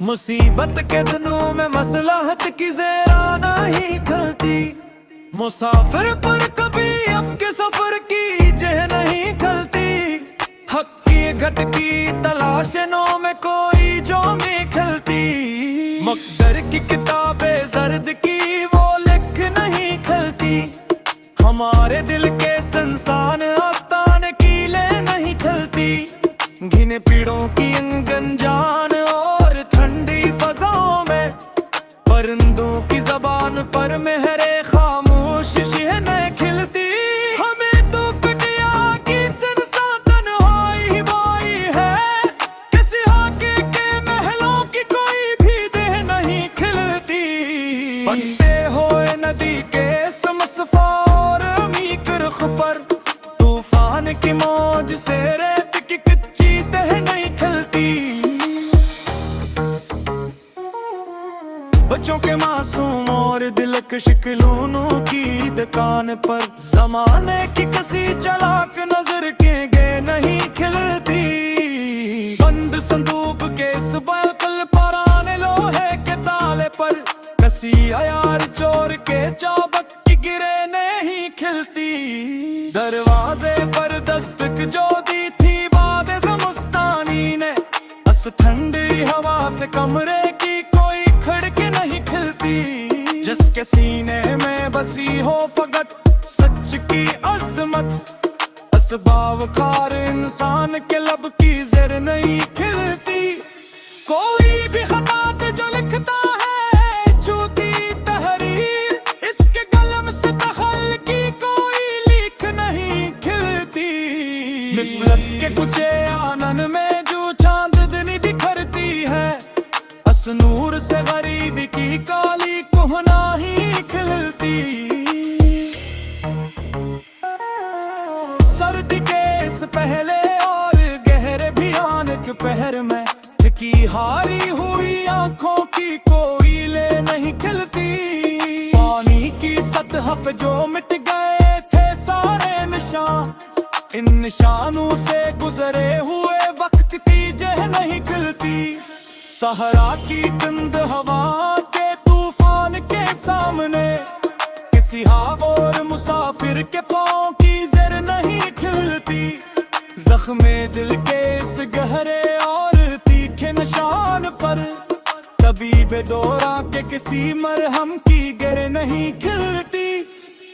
मुसीबत के दिनों में मसलहत की ज़रा नहीं खलती। मुसाफिर पर कभी अब के सफर की जह नहीं खलती। हक की घट की तलाशनों में कोई जो में खलती। मकदर की किताबें जर्द की वो लिख नहीं खलती। हमारे दिल के संसान आस्तान कीले नहीं खलती। घिने पीड़ों की गंजान और ठंडी फजाओं में परिंदों की जबान पर मेहरे खामोश शहनें खिलती। हमें तो कटिया की संसा तन्हाई बाई है। किसी आके के महलों की कोई भी देह नहीं खिलती। बनते हुए नदी के समसफा और मीक रुख पर तूफान की मौज से रेत की कच्ची तह नहीं खलती। बच्चों के मासूम और दिलकश खिलौनों की दुकान पर जमाने की कसी चलाक नजर के गे नहीं खिलती। बंद संदूक के सुबह पराने लोहे के ताले पर कसी अयार चोर के चाबक की गिरे नहीं खिलती। दरवाजे पर दस्तक जो दी थी बादे मुस्तानी ने, बस ठंडी हवा से कमरे की कोई खिड़की नहीं खिलती। जिसके सीने में बसी हो फकत सच की अजमत, असबाब खार इंसान के लब की ज़र नहीं खिलती। कोई भी खतात जो लिखता है छूती तहरीर, इसके कलम से तखल की कोई लीक नहीं खिलती। मिफलस के कुचे आनन में जो चांदनी बिखरती है, असनूर से गरीबी की काली कोहना ही खिलती। सर्दी के इस पहले और गहरे भयानक पहर में की हारी हुई आंखों की कोई ले नहीं खिलती। पानी की सतह पे जो मिट गए थे सारे निशान, इन निशानों से गुजरे हुए वक्त की जह नहीं खिलती। सहरा की तंद हवा के तूफान के सामने किसी हावोर मुसाफिर के पाँव की ज़र नहीं खिलती। जख्मे दिल के इस गहरे और तीखे निशान पर तबीब दौरा के किसी मरहम की गर नहीं खिलती।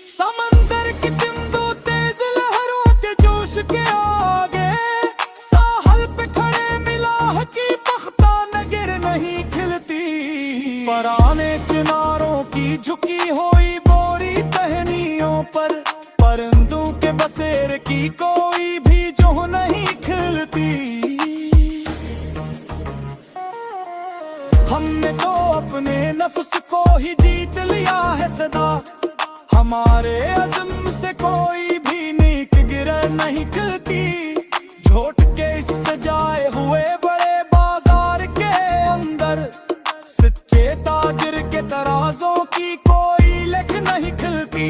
समंदर की तिंदो तेज लहरों के जोश के आगे साहल पे खड़े मिलाह की पख्ता नगर नहीं खिलती। पराने चिनारों की झुकी हुई बोरी टहनियों पर परिंदों के बसेर की कोई भी जो नहीं खिलती। हमने तो अपने नफ्स को ही जीत लिया है सदा, हमारे अज़्म से कोई भी नीक गिरह नहीं खिलती। झोट के इस सजाए हुए बड़े बाजार के अंदर सच्चे ताजिर के तराजों की कोई लख नहीं खिलती।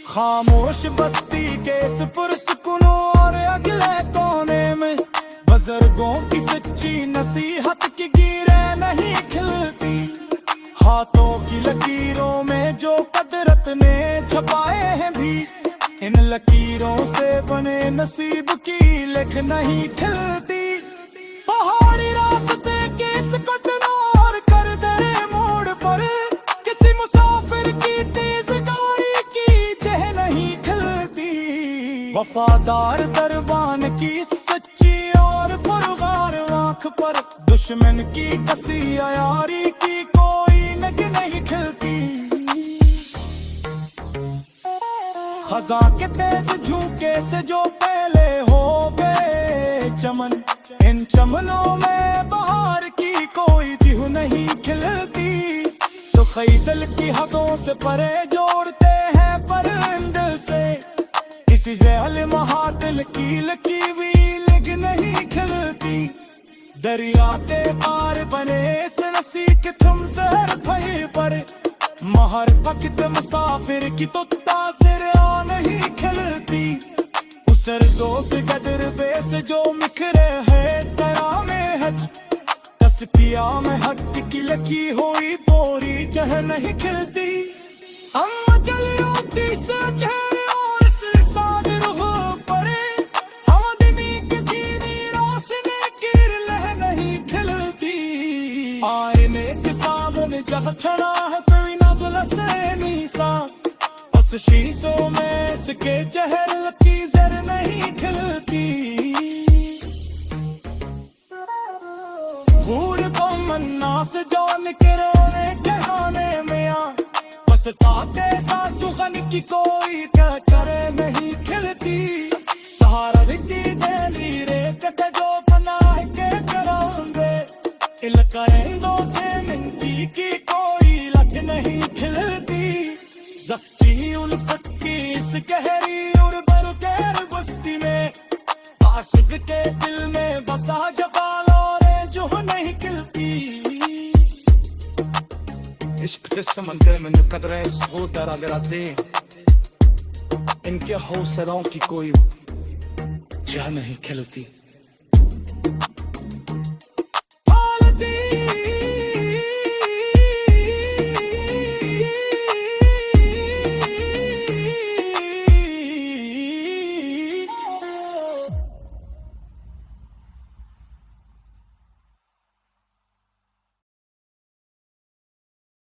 खामोश बस्ती के इस पुरसुकूनों और अगले कोने में बुजुर्गों की सच्ची नसीहत की गिरें नहीं खिलती। हाथों की लकीरों में जो कुदरत ने छपाए हैं भी, इन लकीरों से बने नसीब की लिख नहीं खिलती। पहाड़ी रास्ते के इस कटनोर कर दरे मोड़ पर किसी मुसाफिर की तेज गाड़ी की जह नहीं खिलती। वफादार दरबान की सच्ची और पुरगार आँख पर दुश्मन की कसी अयारी की कोई नग नहीं खिलती। खज़ां के तेज झुके से जो पहले हो गए चमन, इन चमनों में बहार की कोई जिह नहीं खिलती। तो खैदल की हदों से परे जोड़ते हैं परिंद से, किसी ज़हल महादिल की लकीवी लग नहीं खिलती। दरियाते पार बने इस नसी के तुम जहर भय पर, महर पकत मुसाफिर की तो तासिर आ नहीं खिलती। उसर दो कदर बेस जो मिखरे है तरामे हज, किया में हट की लकी हुई बोरी जह नहीं खिलती अम्मा चलियोती से घेरे और इस साद रुह परे हवा दिनी की चीनी रोशनी गिर लह नहीं खिलती आईने के सामने जब खड़ा है कोई नजर से नीसा उस शीशों में इसके चेहरे की जर नहीं खिलती भूल को मन्ना से जो निकरोने कहने में आ बस ताके सासु खन की कोई क्या करे नहीं खिलती सहारा की देली रे कटे जो बनाए के करांगे इल करेंदो से मिनफी की कोई लग नहीं खिलती जख्ती उल्फत की इस गहरी और बरकेर बस्ती में आशिक के दिल में बसा जबाल और जो नहीं खिलती इश्क के समंदर में कदरें सो तरह गिराते इनके हौसलों की कोई जह नहीं खिलती।